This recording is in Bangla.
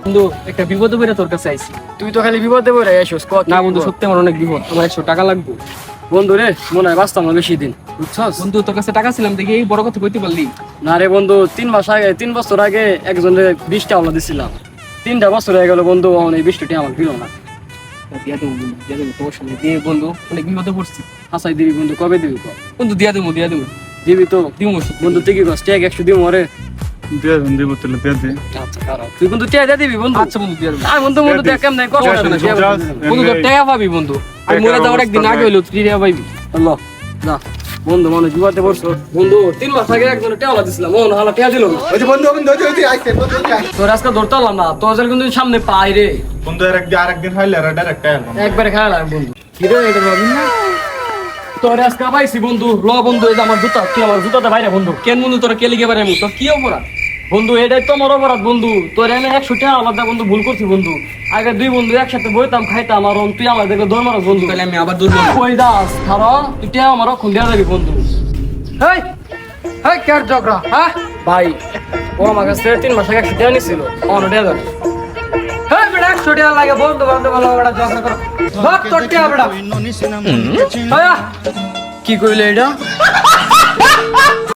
বন্ধু একটা বিপদে পড়ে তোর কাছে আইছি। তুই তো খালি বিপদে পড়ে আসিস কত না বন্ধু, সত্যি আমার অনেক বিপদ, আমার 100 টাকা লাগবে। বন্ধু রে, মনে হয় বাঁচতাম না বেশি দিন, বুঝছস? বন্ধু তোর কাছে টাকা ছিলাম দেখি এই বড় কথা কইতে পারলি। না রে বন্ধু, 3 বছর আগে একজনের 20টা টাকা দিছিলাম। 3টা বছর হয়ে গেল বন্ধু, এখন এই 20টা আমার দিল না। দিয়া দেবো বন্ধু, দিয়া দেবো, তোমার সঙ্গে দিয়ে বন্ধু অনেক বিপদে পড়ছি। হাসাই দিবি বন্ধু, কবে দিবি কর? বন্ধু দিয়া দেবো, দিয়া দেবো, দিবি তো দিবো বন্ধু? তুই কি করছ? ট্যাগ 100 দিব মরে। দিয়ে দেন, দিব তাহলে দিয়ে দিই। আচ্ছা খারাপ, তুই বন্ধু ট্যাগ দিয়ে দিবি বন্ধু? আচ্ছা বন্ধু দিয়া দেবো। আর বন্ধু বন্ধু দেখ কেমন কষ্ট সমস্যা না নেই, just বন্ধু তোর এমনি- টাকা পাবি বন্ধু, আমি মরে যাওয়ার একদিন আগে হইলো তুই টাকা পাইবি। আল্লাহ না বন্ধু, মানুষ বিপদে পড়ছো বন্ধু। 3 মাস আগে একজনের ট্যাগ দিছিলাম, ও হালা ট্যাগ দিল না। ওই যে বন্ধু বন্ধু ওই যে আইছে বন্ধু ওই যে আইছে। তোর আজকে ধরতে পারলাম না, তোর যেন কিন্তু সামনে পাই রে, বন্ধু আরেকদিন হইলে আর ডাইরেক্ট আইলাম। একবারে খাইলাম বন্ধু। কি রে এটা ভাবিন না? তোর আজকে পাইছি বন্ধু, ল বন্ধু, এই যে আমার জুতা, তুই আমার জুতাতে বাইরে বন্ধু। কেন বন্ধু তোরা কে লিখে পারে তোর কি অপরাধ? বন্ধু এটাই তো আমার অপরাধ বন্ধু, তোর এনে 100 টাকা আলাদা বন্ধু ভুল করছি বন্ধু। আগে 2 বন্ধু একসাথে বইতাম খাইতাম, আর তুই আমার দেখে দৌড় মারস বন্ধু। তাহলে আমি আবার দুর্বল। কই দাস খারা, তুই টাকা আমার রক্ষণ দেওয়া যাবি বন্ধু। এই এই কার ঝগড়া হ্যাঁ? ভাই ও আমার কাছে 3 মাস আগে 100 টাকা নিছিল, অন টাকা দেন। এই বেটা 100 টাকা লাগে বন্ধু বন্ধু বলো বেটা ঝগড়া করো। ধর তোর টাকা বেটা। কি কইলে এটা?